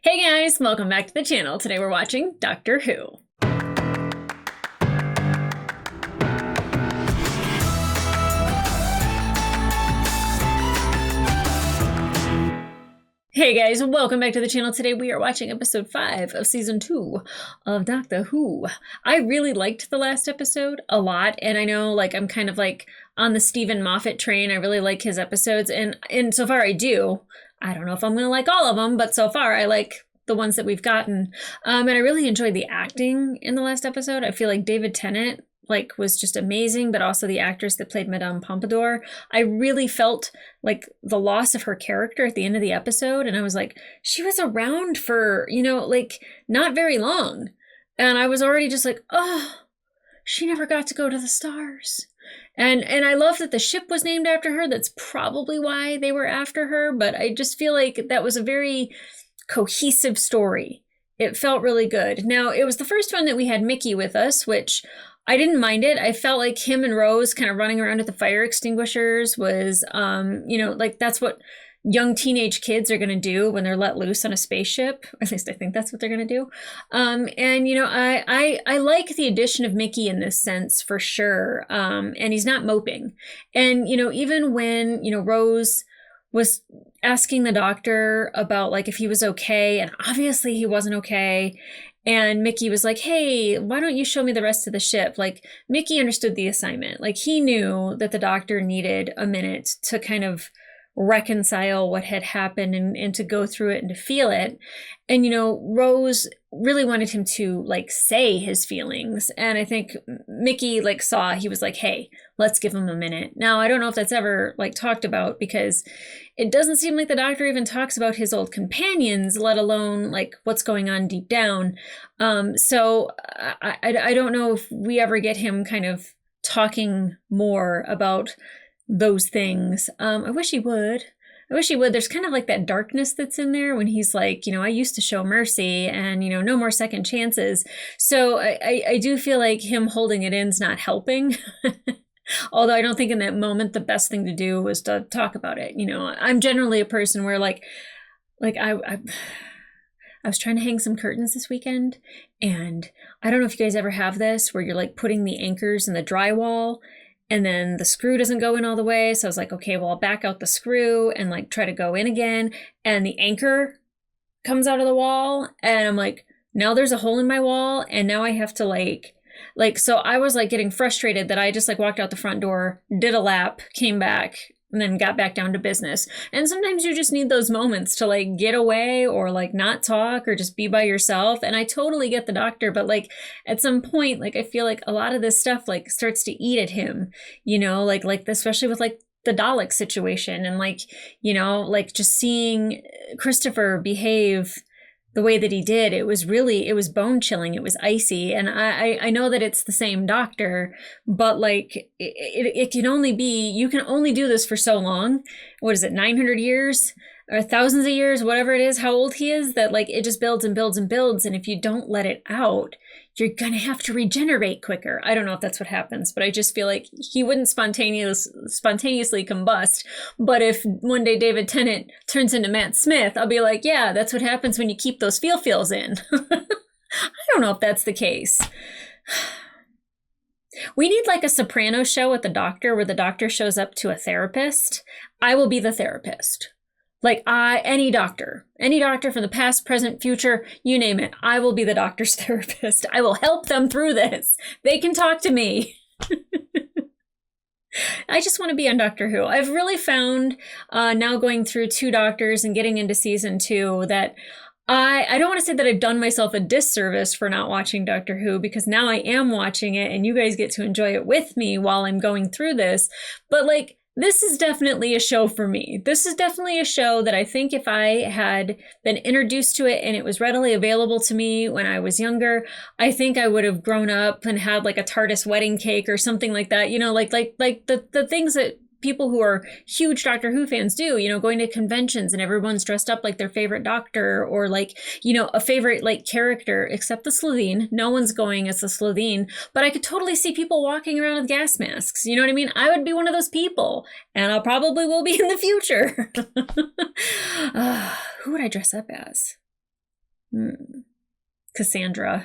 Hey guys, welcome back to the channel. Today we're watching Doctor Who. Hey guys, welcome back to the channel. Today we are watching episode 5 of season 2 of Doctor Who. I really liked the last episode a lot, and I know I'm kind of on the Stephen Moffat train. I really like his episodes, and so far I do. I don't know if I'm gonna like all of them, but so far I like the ones that we've gotten. And I really enjoyed the acting in the last episode. I feel like David Tennant was just amazing, but also the actress that played Madame Pompadour. I really felt like the loss of her character at the end of the episode, and I was like, she was around for, not very long. And I was already just like, oh, she never got to go to the stars. And I love that the ship was named after her. That's probably why they were after her, but I just feel like that was a very cohesive story. It felt really good. Now, it was the first one that we had Mickey with us, which I didn't mind it. I felt like him and Rose kind of running around with the fire extinguishers was, that's what young teenage kids are going to do when they're let loose on a spaceship. At least I think that's what they're going to do. I like the addition of Mickey in this sense for sure. And he's not moping. And, even when, Rose was asking the doctor about if he was okay, and obviously he wasn't okay. And Mickey was like, hey, why don't you show me the rest of the ship? Mickey understood the assignment. He knew that the doctor needed a minute to kind of reconcile what had happened and to go through it and to feel it. And, Rose really wanted him to say his feelings. And I think Mickey he was like, hey, let's give him a minute. Now, I don't know if that's ever talked about, because it doesn't seem like the doctor even talks about his old companions, let alone what's going on deep down. So I don't know if we ever get him kind of talking more about those things. I wish he would. There's kind of that darkness that's in there when he's I used to show mercy and, no more second chances. So I do feel like him holding it in's not helping. Although I don't think in that moment the best thing to do was to talk about it. I'm generally a person where I was trying to hang some curtains this weekend, and I don't know if you guys ever have this where you're putting the anchors in the drywall, and then the screw doesn't go in all the way. So I was like, okay, well, I'll back out the screw and try to go in again. And the anchor comes out of the wall. And I'm like, now there's a hole in my wall. And now I have to so I was getting frustrated that I just walked out the front door, did a lap, came back, and then got back down to business. And sometimes you just need those moments to get away or not talk or just be by yourself. And I totally get the doctor, but at some point, I feel a lot of this stuff starts to eat at him, especially with the Dalek situation and just seeing Christopher behave the way that he did. It was bone chilling. It was icy. And I know that it's the same doctor, but it can only be, you can only do this for so long. What is it, 900 years or thousands of years, whatever it is, how old he is, that it just builds and builds and builds. And if you don't let it out, you're going to have to regenerate quicker. I don't know if that's what happens, but I just feel like he wouldn't spontaneously combust. But if one day David Tennant turns into Matt Smith, I'll be like, yeah, that's what happens when you keep those feels in. I don't know if that's the case. We need a Soprano show with the doctor where the doctor shows up to a therapist. I will be the therapist. Any doctor from the past, present, future, you name it, I will be the doctor's therapist. I will help them through this. They can talk to me. I just want to be on Doctor Who. I've really found now going through 2 doctors and getting into season 2 that I don't want to say that I've done myself a disservice for not watching Doctor Who, because now I am watching it and you guys get to enjoy it with me while I'm going through this. But this is definitely a show for me. This is definitely a show that I think if I had been introduced to it and it was readily available to me when I was younger, I think I would have grown up and had a TARDIS wedding cake or something like that. The things that people who are huge Doctor Who fans do, going to conventions and everyone's dressed up like their favorite doctor or a favorite character, except the Slovene. No one's going as the Slovene, but I could totally see people walking around with gas masks. You know what I mean? I would be one of those people, and I probably will be in the future. Who would I dress up as? Cassandra.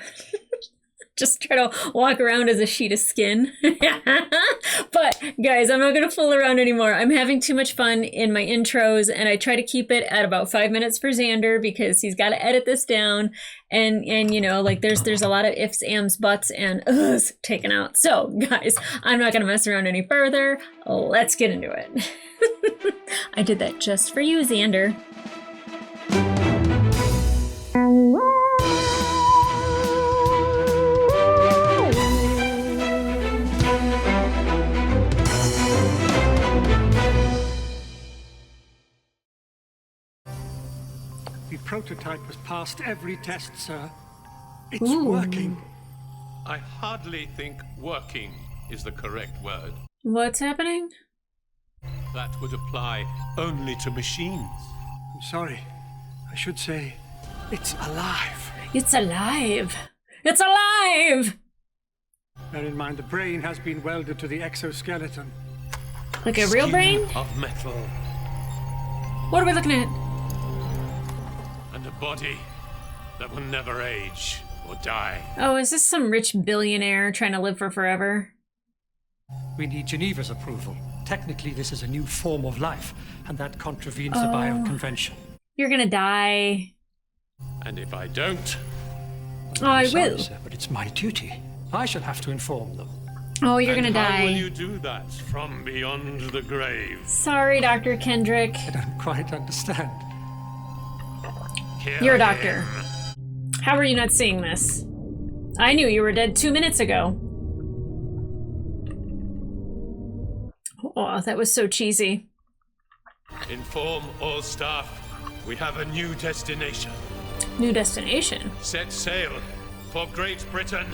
Just try to walk around as a sheet of skin. But guys, I'm not going to fool around anymore. I'm having too much fun in my intros, and I try to keep it at about 5 minutes for Xander because he's got to edit this down. And you know, like there's a lot of ifs, ands, buts, and uhs taken out. So guys, I'm not going to mess around any further. Let's get into it. I did that just for you, Xander. The prototype has passed every test, sir. It's Ooh. working. I hardly think working is the correct word. What's happening? That would apply only to machines. I'm sorry. I should say, it's alive. It's alive. It's alive! Bear in mind, the brain has been welded to the exoskeleton. Like a real Skin brain? of metal What are we looking at? and a body that will never age or die. Oh, is this some rich billionaire trying to live for forever? We need Geneva's approval. Technically, this is a new form of life, and that contravenes the Bio Convention. You're gonna die. And if I don't, Oh, I I'm sorry, will. sir, but it's my duty. I shall have to inform them. Oh, you're gonna and how will die. you do that from beyond the grave? Sorry, Dr. Kendrick. I don't quite understand. Here You're a I doctor. am. How are you not seeing this? I knew you were dead 2 minutes ago. Oh, that was so cheesy. Inform all staff. We have a new destination. New destination. Set sail for Great Britain.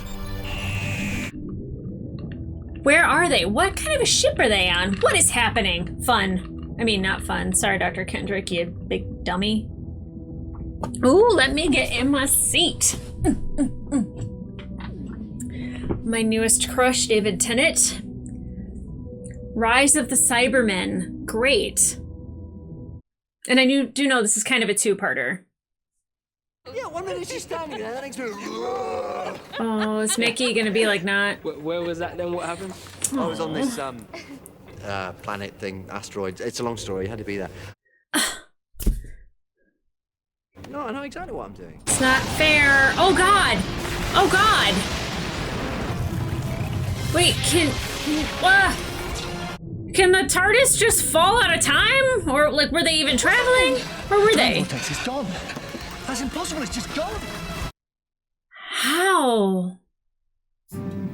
Where are they? What kind of a ship are they on? What is happening? Fun. I mean, not fun. Sorry, Dr. Kendrick, you big dummy. Ooh, let me get in my seat. My newest crush, David Tennant. Rise of the Cybermen. Great. And I do know this is kind of a two-parter. Yeah, 1 minute she's standing there, the next minute. Oh, is Mickey gonna be like not? Where was that then? What happened? I was on this planet thing, asteroid. It's a long story. Had to be there. No, I know exactly what I'm doing. It's not fair. Oh God! Oh God! Wait, can the TARDIS just fall out of time? Or like, were they even traveling? Or were they? Vortex is gone. That's impossible. It's just gone. How?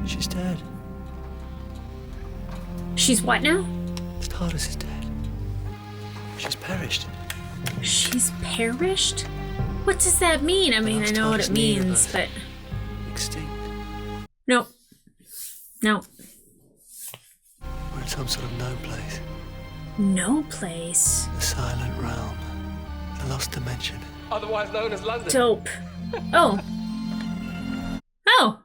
She's dead. She's what now? The TARDIS is dead. She's perished. She's perished? What does that mean? I mean, I know what it means, but Extinct. no. No. We're in some sort of no place. No place. The silent realm. The lost dimension. Otherwise known as London. Dope. Oh. Oh.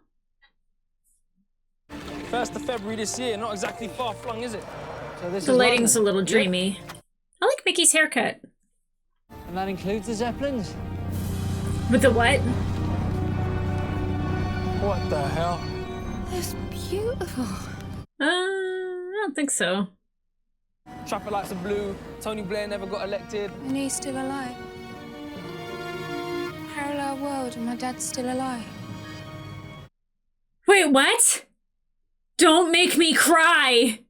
1st of February this year, not exactly far flung, is it? So this The is lighting's a London. little dreamy. I like Mickey's haircut. And that includes the Zeppelins? With the what? What the hell? It's beautiful. I don't think so. Traffic lights are blue. Tony Blair never got elected. And he's still alive. Parallel world and my dad's still alive. Wait, what? Don't make me cry!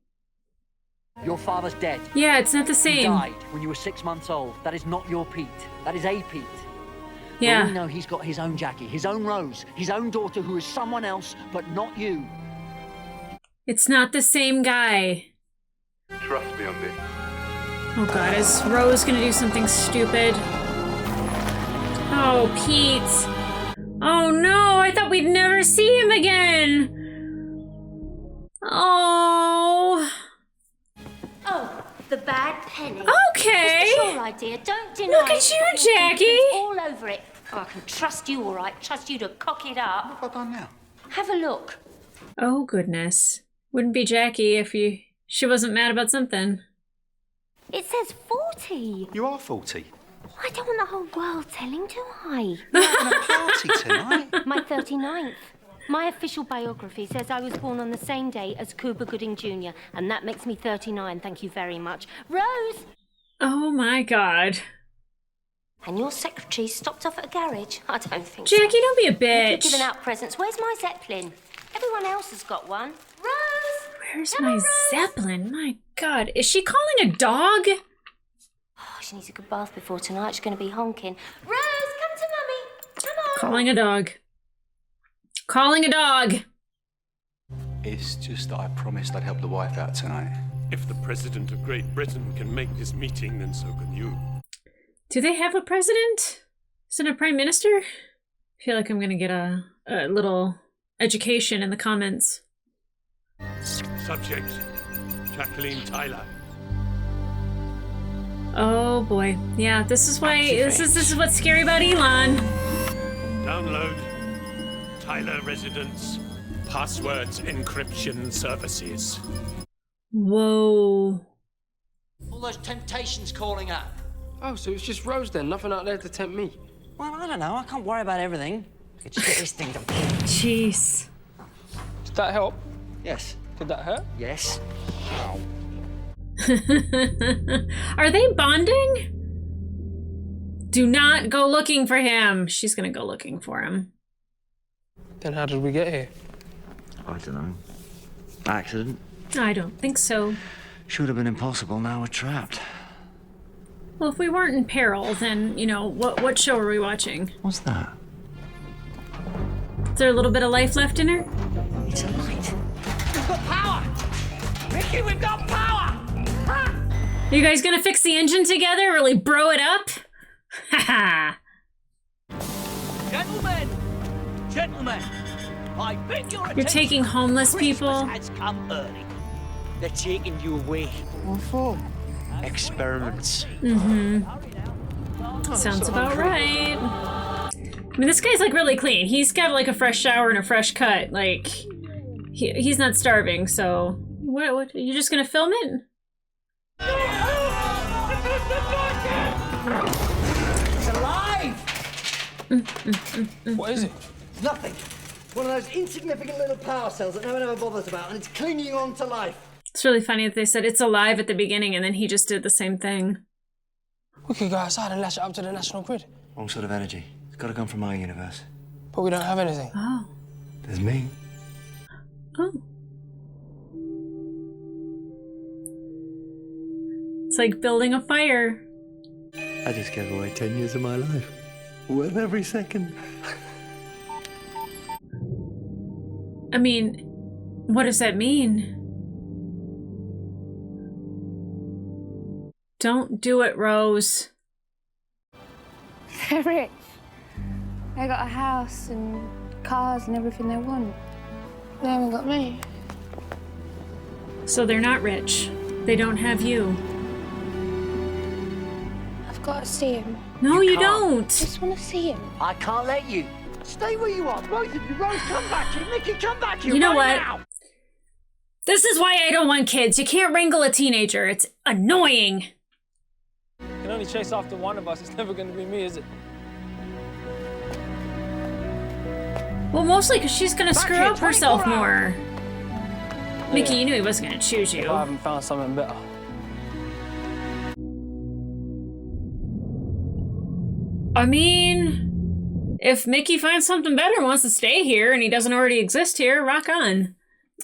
Your father's dead. Yeah, it's not the He same. died when you were 6 months old. That is not your Pete. That is a Pete. Yeah. We know he's got his own Jackie, his own Rose, his own daughter who is someone else, but not you. It's not the same guy. Trust me on this. Oh God, is Rose gonna do something stupid? Oh, Pete. Oh no, I thought we'd never see him again. Oh. Oh, the bad penny. Okay. It's your idea. Don't deny Look it. at you, Put your Jackie. fingerprints all over it. Oh, I can trust you, all right. Trust you to cock it up. What have I done now? Have a look. Oh goodness. Wouldn't be Jackie if she wasn't mad about something. It says 40. You are 40. I don't want the whole world telling, do I? Having a party tonight. My 39th. My official biography says I was born on the same day as Cuba Gooding Jr., and that makes me 39, thank you very much. Rose! Oh my god. And your secretary stopped off at a garage? I don't think Jackie, so. don't be a You're bitch. giving out presents. Where's my Zeppelin? Everyone else has got one. Rose! Where's Come my on, Rose. Zeppelin? My god. Is she calling a dog? Oh, she needs a good bath before tonight. She's going to be honking. Rose, come to Mummy. Come on. Calling a dog. Calling a dog. It's just that I promised I'd help the wife out tonight. If the President of Great Britain can make this meeting, then so can you. Do they have a president? Is it a prime minister? I feel like I'm gonna get a little education in the comments. Subject, Jacqueline Tyler. Oh boy. Yeah, this is why this is what's scary about Elon. Download Tyler Residence Passwords Encryption Services. Whoa. All those temptations calling up. Oh, so it's just Rose then? Nothing out there to tempt me? Well, I don't know. I can't worry about everything. I could just get this thing done. Jeez. Did that help? Yes. Did that hurt? Yes. Are they bonding? Do not go looking for him. She's gonna go looking for him. Then how did we get here? I don't know. Accident. I don't think so. Should have been impossible. Now we're trapped. Well, if we weren't in peril, then, you know, what show are we watching? What's that? Is there a little bit of life left in her? It's a light. We've got power! Mickey, we've got power! Ha! Are you guys gonna fix the engine together? Really bro it up? Haha. Gentlemen, I beg your attention. You're taking homeless people? Christmas has come early. They're taking you away. What for? Experiments. Sounds about right. I mean, this guy's like really clean. He's got like a fresh shower and a fresh cut. Like, he's not starving, so... What? You're just gonna film it? It's alive! What is it? Nothing. One of those insignificant little power cells that no one ever bothers about, and it's clinging on to life. It's really funny that they said it's alive at the beginning, and then he just did the same thing. We could go outside and lash it up to the national grid. Wrong sort of energy. It's got to come from our universe. But we don't have anything. Oh. There's me. Oh. It's like building a fire. I just gave away 10 years of my life. Worth every second. I mean, what does that mean? Don't do it, Rose. They're rich. They got a house and cars and everything they want. They haven't got me. So they're not rich. They don't have you. I've got to see him. No, you can't. don't. I just want to see him. I can't let you. Stay where you are, both of you. Rose, come back here. Mickey, come back here. You know right what? now. This is why I don't want kids. You can't wrangle a teenager. It's annoying. You can only chase after one of us. It's never going to be me, is it? Well, mostly because she's gonna screw here, up herself 24 more. Mickey, you knew he wasn't gonna choose you. I haven't found something better. I mean, if Mickey finds something better and wants to stay here and he doesn't already exist here, rock on.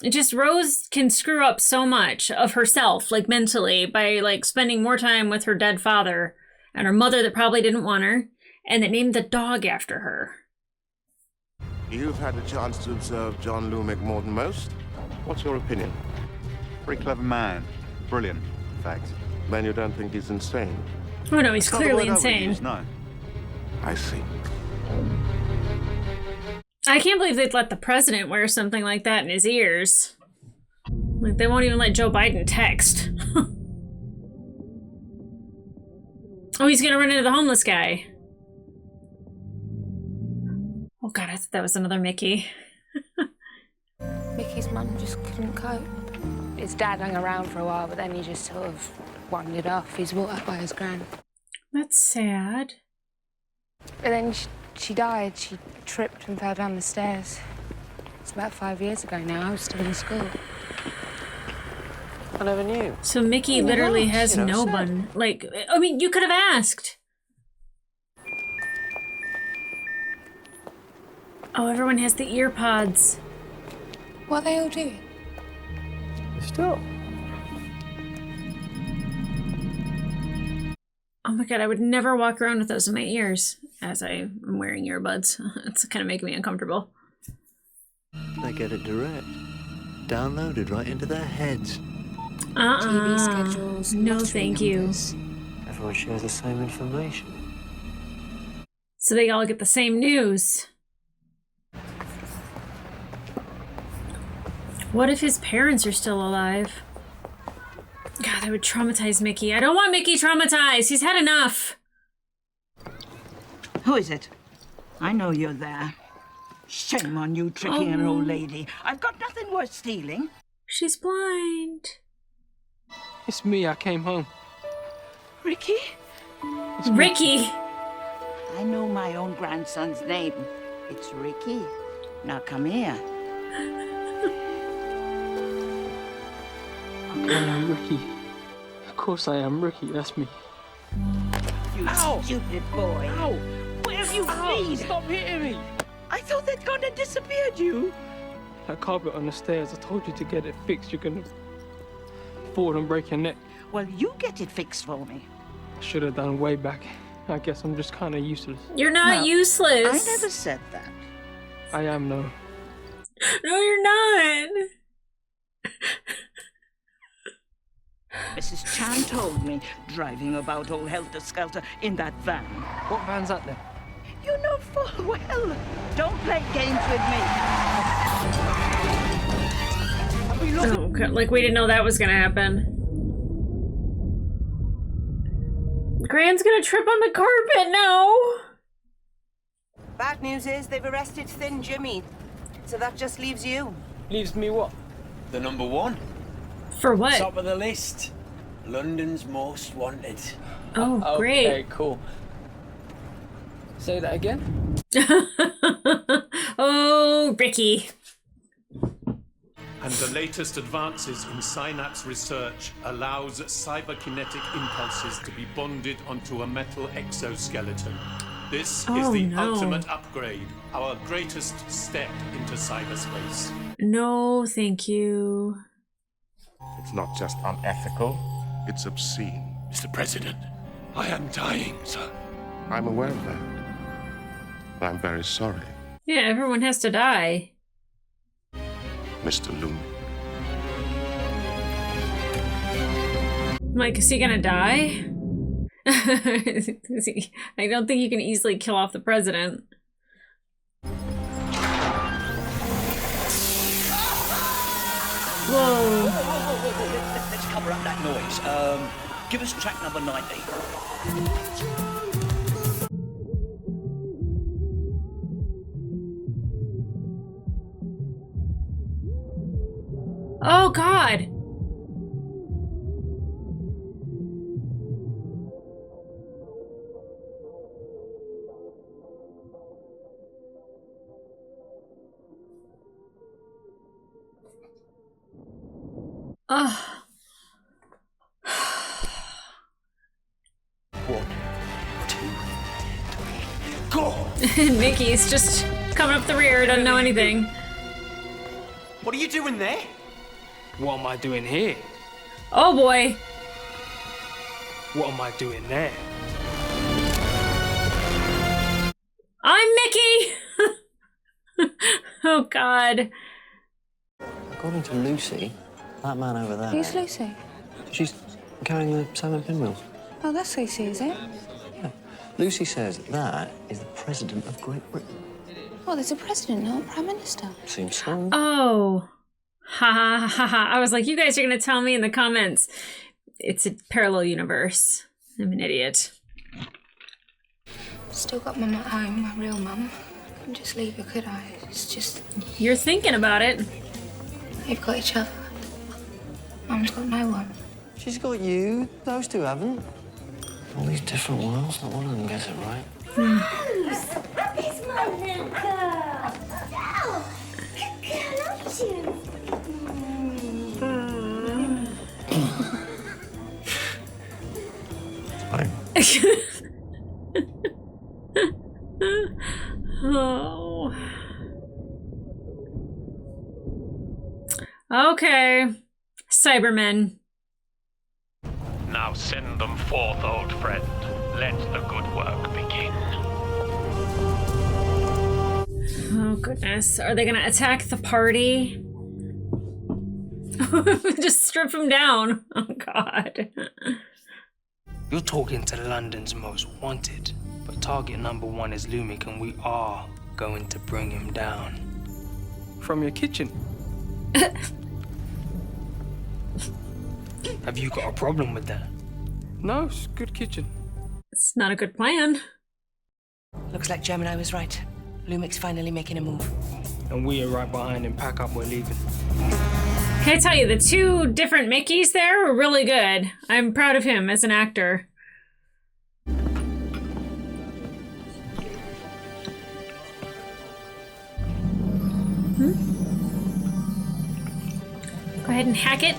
It just, Rose can screw up so much of herself, like mentally, by like spending more time with her dead father and her mother that probably didn't want her and that named the dog after her. You've had the chance to observe John Lumick more than most. What's your opinion? Pretty clever man. Brilliant, in fact. Then you don't think he's insane? Oh no, he's It's not the clearly word I would insane. use, no. I see. I can't believe they'd let the president wear something like that in his ears. Like, they won't even let Joe Biden text. Oh, he's gonna run into the homeless guy. Oh god, I thought that was another Mickey. Mickey's mum just couldn't cope. His dad hung around for a while, but then he just sort of wandered off. He's brought up by his gran. That's sad. And then she died. She tripped and fell down the stairs. It's about 5 years ago now. I was still in school. I never knew. So Mickey literally has no one. Like, I mean, you could have asked. Oh, everyone has the ear pods. What are they all doing? Stop. Oh my god, I would never walk around with those in my ears as I am wearing earbuds. It's kind of making me uncomfortable. They get it direct. Downloaded right into their heads. TV schedules. No, lottery thank you. numbers. Everyone shares the same information. So they all get the same news. What if his parents are still alive? God, that would traumatize Mickey. I don't want Mickey traumatized. He's had enough. Who is it? I know you're there. Shame on you, tricking an old lady. I've got nothing worth stealing. She's blind. It's me. I came home. Ricky? Ricky! I know my own grandson's name. It's Ricky. Now come here. I am Ricky. Of course I am Ricky. That's me. You stupid boy. Ow! Where have you been? Stop hitting me! I thought they'd gone and disappeared you. That carpet on the stairs, I told you to get it fixed. You're gonna fall and break your neck. Well, you get it fixed for me. Should have done way back. I guess I'm just kind of useless. You're not useless. I never said that. I am, though. No, you're not. Mrs. Chan told me, driving about all helter-skelter in that van. What van's that then? You know full well. Don't play games with me. Oh, God. Like, we didn't know that was gonna happen. Gran's gonna trip on the carpet now. Bad news is they've arrested Thin Jimmy. So that just leaves you. Leaves me what? The number one. For what? Top of the list. London's most wanted. Oh, great. Okay, cool. Say that again? Oh, Ricky. And the latest advances in synapse research allows cyberkinetic impulses to be bonded onto a metal exoskeleton. This is the ultimate upgrade, our greatest step into cyberspace. No, thank you. It's not just unethical, it's obscene. Mr. President, I am dying, sir. I'm aware of that. I'm very sorry, Yeah, everyone has to die. Mr. Loom. Like, is he gonna die? I don't think you can easily kill off the president. Whoa. Let's cover up that noise. Give us track number 90. Oh, God. Ugh. Go! Mickey's just coming up the rear, doesn't know anything. What are you doing there? What am I doing here? Oh boy. What am I doing there? I'm Mickey! Oh, God. According to Lucy, that man over there... Who's Lucy? She's carrying the salmon pinwheels. Oh, that's Lucy, is it? Yeah. Lucy says that is the President of Great Britain. Oh, there's a president, not a prime minister. Seems so. Oh. Ha ha ha ha. I was like, you guys are going to tell me in the comments. It's a parallel universe. I'm an idiot. Still got Mum at home, my real Mum. Couldn't just leave her, could I? It's just... You're thinking about it. You've got each other. Mum's got no one. She's got you. Those two haven't. All these different worlds, not one of them gets it right. Rose! It's my little girl! Oh, Oh. Okay. Cybermen. Now send them forth, old friend. Let the good work begin. Oh, goodness. Are they gonna attack the party? Just strip him down. Oh, God. You're talking to London's most wanted, but target number 1 is Lumic, and we are going to bring him down. From your kitchen? Have you got a problem with that? No, it's a good kitchen. It's not a good plan. Looks like Gemini was right. Lumic's finally making a move. And we are right behind him. Pack up, we're leaving. Can I tell you, the 2 different Mickeys there were really good. I'm proud of him as an actor. Go ahead and hack it.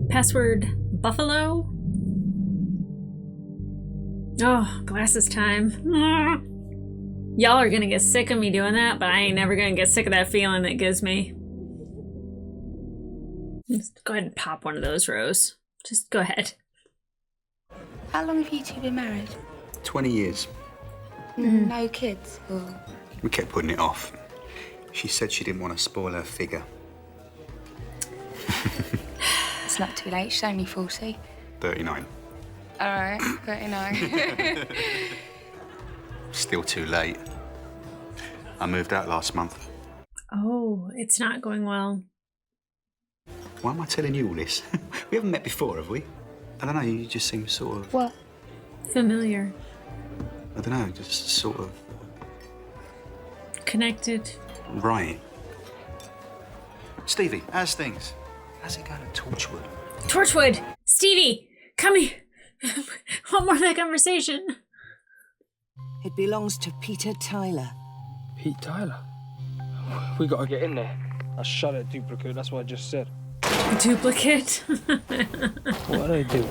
Password Buffalo. Oh, glasses time. Y'all are gonna get sick of me doing that, but I ain't never gonna get sick of that feeling that gives me. Just go ahead and pop one of those, Rose. Just go ahead. How long have you two been married? 20 years. No kids? Or... We kept putting it off. She said she didn't want to spoil her figure. It's not too late, she's only 40. 39. All right, 39. Still too late. I moved out last month. Oh, it's not going well. Why am I telling you all this? We haven't met before, have we? I don't know, you just seem sort of... What? Familiar. I don't know, just sort of... Connected. Right. Stevie, how's things? How's it going at Torchwood? Torchwood! Stevie! Come here! Want more of that conversation? It belongs to Peter Tyler. Pete Tyler? We gotta get in there. I shot at duplicate, that's what I just said. Duplicate? What are they doing?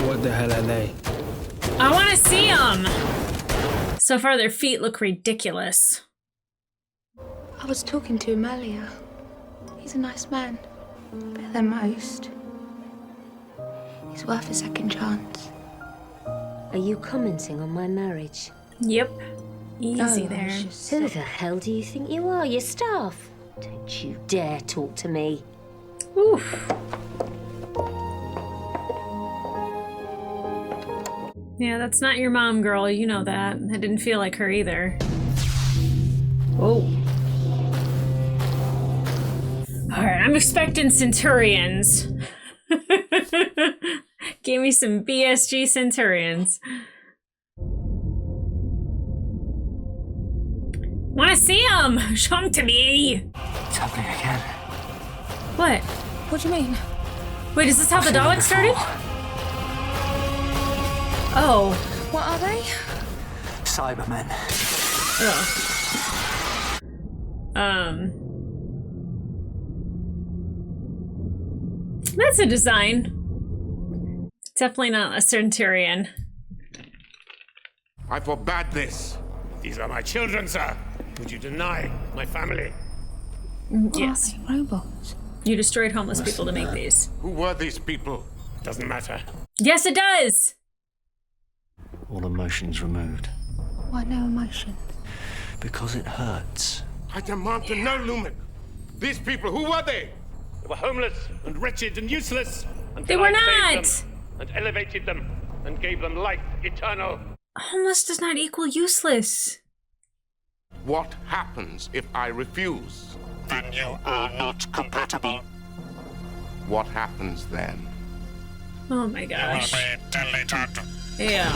What the hell are they? I want to see them! So far, their feet look ridiculous. I was talking to him earlier. He's a nice man. Better than most. He's worth a second chance. Are you commenting on my marriage? Yep. Easy Oh, there. Who the hell do you think you are? Your staff? Don't you dare talk to me. Oof. Yeah, that's not your mom, girl. You know that. I didn't feel like her either. Whoa. Alright, I'm expecting Centurions. Give me some BSG Centurions. Wanna see them? Show them to me! It's happening again. What? What do you mean? Wait, is this how the Daleks started? Oh. What are they? Cybermen. Oh. That's a design. Definitely not a Centurion. I forbade this. These are my children, sir. Would you deny my family? Yes. Robots. You destroyed homeless people to make these. Who were these people? Doesn't matter. Yes, it does! All emotions removed. Why no emotion? Because it hurts. I demand to know, Lumic. These people, who were they? They were homeless and wretched and useless. They were I not! saved them and elevated them and gave them life eternal. Homeless does not equal useless. What happens if I refuse? Then you are not compatible. What happens then? Oh my gosh. You will be deleted. Yeah.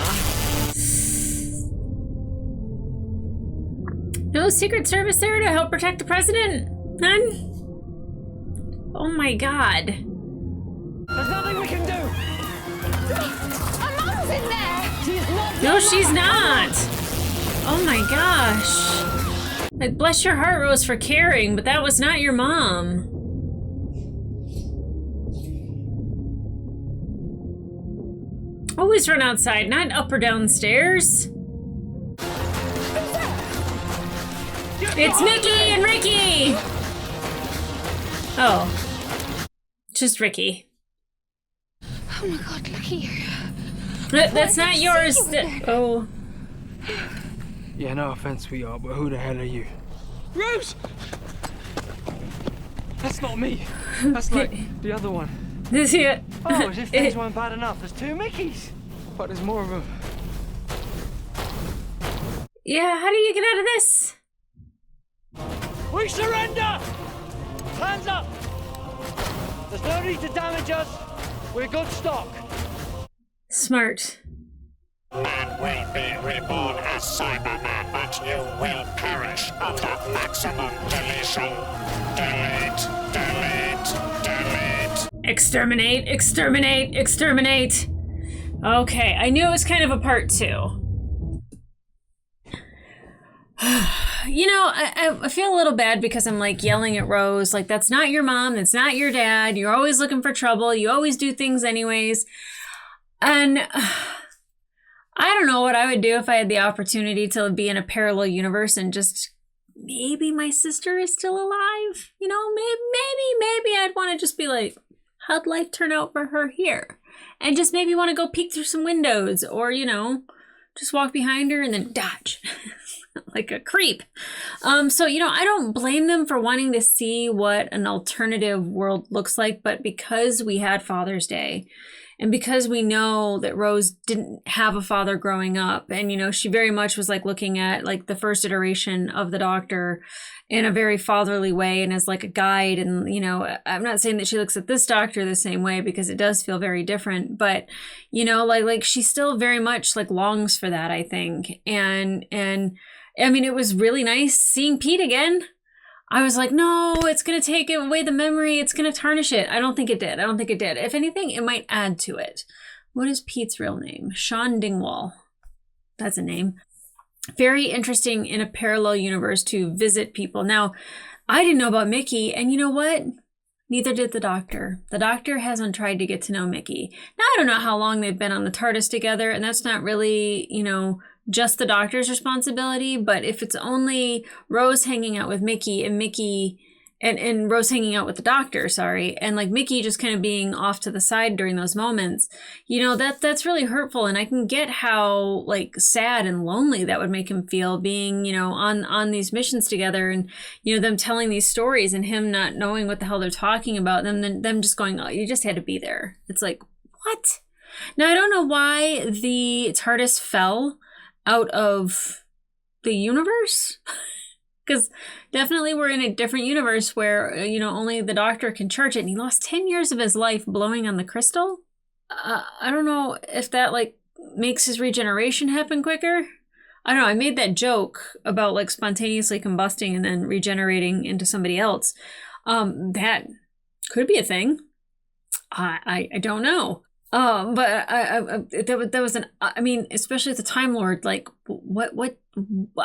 No Secret Service there to help protect the president? None? Oh my god. There's nothing we can do. Our mum's in there! She's not. No, she's not. Oh my gosh. Like, bless your heart, Rose, for caring, but that was not your mom. Always run outside, not up or downstairs. It's Mickey and Ricky! Oh. Just Ricky. Oh my god, look at you. That's not yours. Oh. Yeah, no offense, sweetheart, but who the hell are you? Rose! That's not me. That's like the other one. This here. Oh, as if things weren't bad enough. There's two Mickeys. But there's more of them. Yeah, how do you get out of this? We surrender! Hands up! There's no need to damage us. We're good stock. Smart. Man will be reborn as Cyberman, but you will perish under maximum deletion. Delete, delete, delete. Exterminate, exterminate, exterminate. Okay, I knew it was kind of a part 2. You know, I feel a little bad because I'm like yelling at Rose, like, that's not your mom, that's not your dad, you're always looking for trouble, you always do things anyways. And I don't know what I would do if I had the opportunity to be in a parallel universe and just maybe my sister is still alive. You know, maybe I'd want to just be like, how'd life turn out for her here? And just maybe want to go peek through some windows or, you know, just walk behind her and then dodge. Like a creep. So, you know, I don't blame them for wanting to see what an alternative world looks like, but because we had Father's Day and because we know that Rose didn't have a father growing up and, you know, she very much was like looking at like the first iteration of the Doctor in a very fatherly way and as like a guide. And, you know, I'm not saying that she looks at this Doctor the same way because it does feel very different, but, you know, like she still very much like longs for that, I think. And I mean, it was really nice seeing Pete again. I was like, no, it's going to take away the memory. It's going to tarnish it. I don't think it did. If anything, it might add to it. What is Pete's real name? Sean Dingwall. That's a name. Very interesting in a parallel universe to visit people. Now, I didn't know about Mickey, and you know what? Neither did the Doctor. The Doctor hasn't tried to get to know Mickey. Now, I don't know how long they've been on the TARDIS together, and that's not really, you know, just the Doctor's responsibility, but if it's only Rose hanging out with Mickey and Mickey and Rose hanging out with the Doctor, and like Mickey just kind of being off to the side during those moments, you know, that's really hurtful. And I can get how like sad and lonely that would make him feel being, you know, on these missions together and, you know, them telling these stories and him not knowing what the hell they're talking about, and them just going, oh, you just had to be there. It's like, what? Now, I don't know why the TARDIS fell out of the universe, because definitely we're in a different universe where, you know, only the Doctor can charge it, and he lost 10 years of his life blowing on the crystal. I don't know if that like makes his regeneration happen quicker. I don't know. I made that joke about like spontaneously combusting and then regenerating into somebody else. That could be a thing. I don't know. But that was I mean, especially the Time Lord, like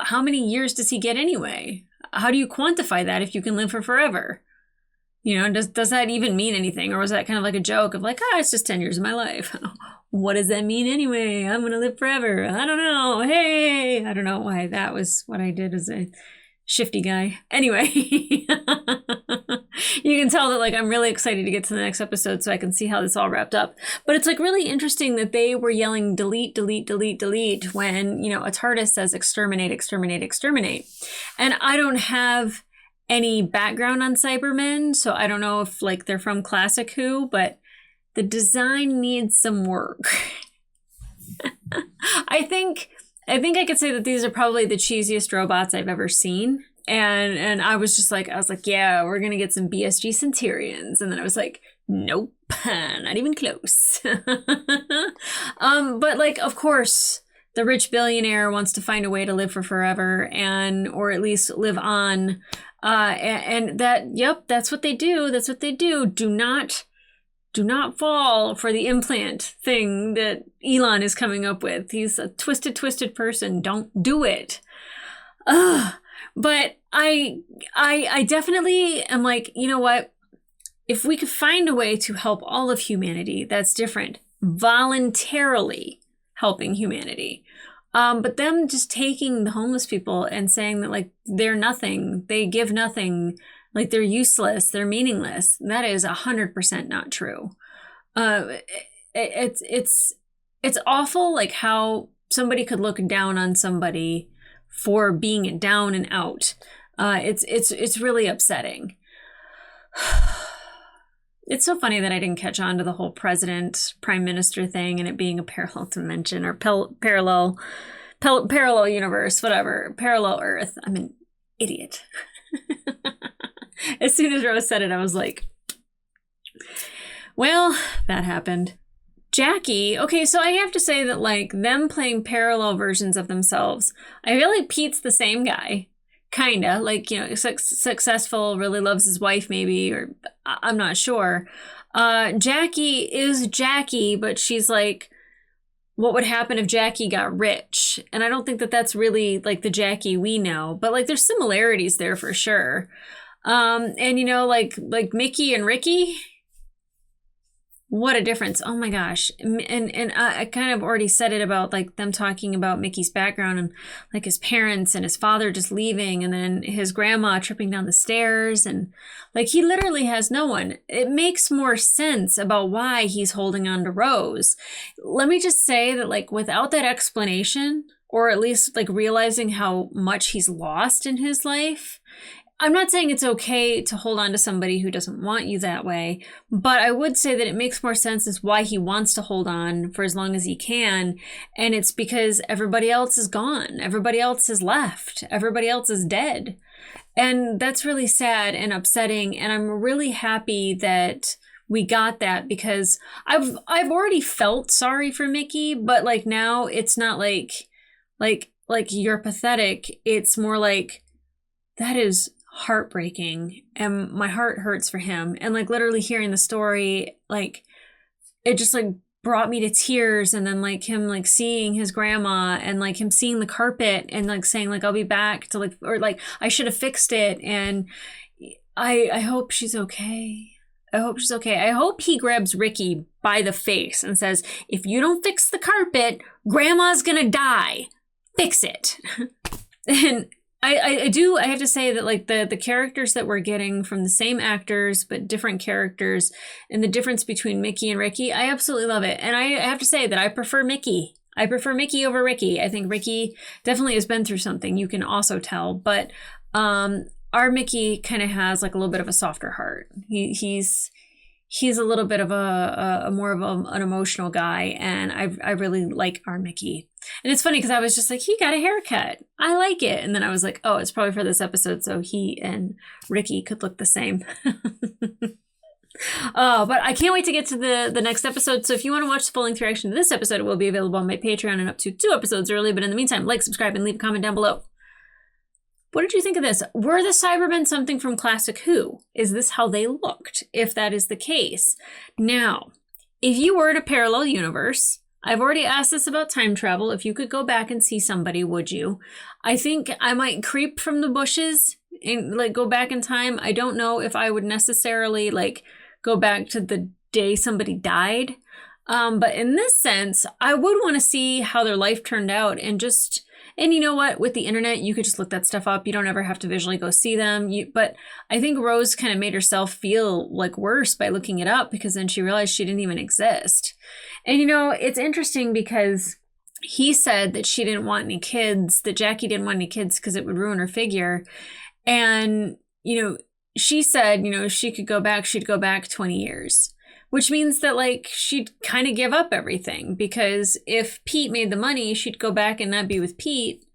how many years does he get anyway? How do you quantify that if you can live for forever? You know, does that even mean anything? Or was that kind of like a joke of like, it's just 10 years of my life. What does that mean anyway? I'm going to live forever. I don't know. Hey, I don't know why that was what I did as a shifty guy. Anyway, you can tell that like I'm really excited to get to the next episode so I can see how this all wrapped up. But it's like really interesting that they were yelling delete, delete, delete, delete when, you know, a TARDIS says exterminate, exterminate, exterminate. And I don't have any background on Cybermen, so I don't know if like they're from Classic Who, but the design needs some work. I think I could say that these are probably the cheesiest robots I've ever seen. And I was like, yeah, we're going to get some BSG Centurions. And then I was like, nope, not even close. But like, of course, the rich billionaire wants to find a way to live for forever or at least live on. And that, yep, that's what they do. That's what they do. Do not do not fall for the implant thing that Elon is coming up with. He's a twisted person. Don't do it. But I definitely am like, you know what? If we could find a way to help all of humanity, that's different. Voluntarily helping humanity. But them just taking the homeless people and saying that like they're nothing, they give nothing, like they're useless, they're meaningless. That is 100% not true. It's awful, like how somebody could look down on somebody for being down and out. It's really upsetting. It's so funny that I didn't catch on to the whole president, prime minister thing and it being a parallel dimension or parallel universe, whatever, parallel Earth. I'm an idiot. As soon as Rose said it, I was like, well, that happened. Jackie, okay, so I have to say that like them playing parallel versions of themselves, I feel like Pete's the same guy. Kinda, like, you know, successful, really loves his wife maybe, or I'm not sure. Jackie is Jackie, but she's like, what would happen if Jackie got rich? And I don't think that that's really like the Jackie we know, but like there's similarities there for sure. And you know, like Mickey and Ricky, what a difference. Oh my gosh. And I kind of already said it about like them talking about Mickey's background and like his parents and his father just leaving and then his grandma tripping down the stairs and like he literally has no one. It makes more sense about why he's holding on to Rose. Let me just say that like without that explanation, or at least like realizing how much he's lost in his life, I'm not saying it's okay to hold on to somebody who doesn't want you that way, but I would say that it makes more sense as why he wants to hold on for as long as he can. And it's because everybody else is gone. Everybody else is left. Everybody else is dead. And that's really sad and upsetting. And I'm really happy that we got that because I've already felt sorry for Mickey, but like now it's not like you're pathetic. It's more like that is heartbreaking and my heart hurts for him. And like literally hearing the story, like it just like brought me to tears. And then like him like seeing his grandma and like him seeing the carpet and like saying like I'll be back to like, or like I should have fixed it. And I hope she's okay. I hope she's okay. I hope he grabs Ricky by the face and says, if you don't fix the carpet, grandma's gonna die. Fix it. And I have to say that like the characters that we're getting from the same actors but different characters and the difference between Mickey and Ricky, I absolutely love it. And I have to say that I prefer Mickey. I prefer Mickey over Ricky. I think Ricky definitely has been through something. You can also tell, but our Mickey kind of has like a little bit of a softer heart. He's a little bit of a more of an emotional guy, and I really like our Mickey. And it's funny because I was just like, he got a haircut. I like it. And then I was like, oh, it's probably for this episode so he and Ricky could look the same. But I can't wait to get to the next episode. So if you want to watch the full-length reaction to this episode, it will be available on my Patreon and up to 2 episodes early. But in the meantime, like, subscribe, and leave a comment down below. What did you think of this? Were the Cybermen something from Classic Who? Is this how they looked, if that is the case? Now, if you were in a parallel universe, I've already asked this about time travel. If you could go back and see somebody, would you? I think I might creep from the bushes and like go back in time. I don't know if I would necessarily like go back to the day somebody died. But in this sense, I would want to see how their life turned out and you know what? With the internet, you could just look that stuff up. You don't ever have to visually go see them. But I think Rose kind of made herself feel like worse by looking it up because then she realized she didn't even exist. And you know, it's interesting because he said that she didn't want any kids, that Jackie didn't want any kids because it would ruin her figure. And, you know, she said, you know, if she could go back, she'd go back 20 years. Which means that, like, she'd kind of give up everything because if Pete made the money, she'd go back and not be with Pete.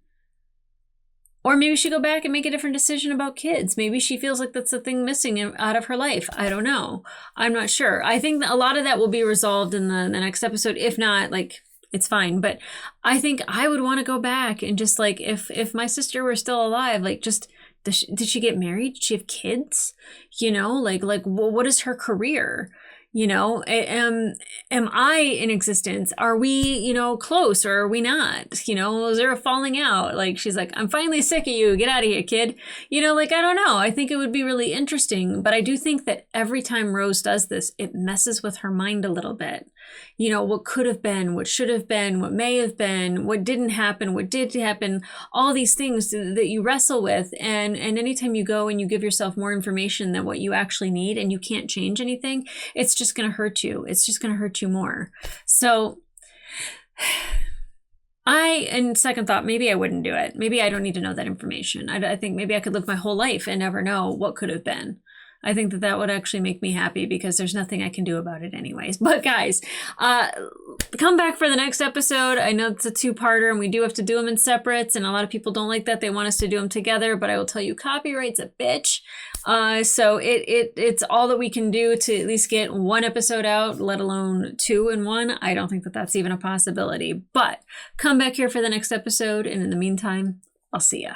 Or maybe she'd go back and make a different decision about kids. Maybe she feels like that's the thing missing out of her life. I don't know. I'm not sure. I think that a lot of that will be resolved in the next episode. If not, like, it's fine. But I think I would want to go back and just, like, if my sister were still alive, like, just... Did she get married? Did she have kids? You know, like what is her career? Am I in existence? Are we, close, or are we not? Is there a falling out? Like, she's like, I'm finally sick of you. Get out of here, kid. I don't know. I think it would be really interesting. But I do think that every time Rose does this, it messes with her mind a little bit. What could have been, what should have been, what may have been, what didn't happen, what did happen, all these things that you wrestle with. And anytime you go and you give yourself more information than what you actually need and you can't change anything, it's just going to hurt you. It's just going to hurt you more. So in second thought, maybe I wouldn't do it. Maybe I don't need to know that information. I think maybe I could live my whole life and never know what could have been. I think that would actually make me happy because there's nothing I can do about it anyways. But guys, come back for the next episode. I know it's a two-parter and we do have to do them in separates, and a lot of people don't like that. They want us to do them together, but I will tell you, copyright's a bitch. So it's all that we can do to at least get one episode out, let alone 2 in one. I don't think that that's even a possibility. But come back here for the next episode, and in the meantime, I'll see ya.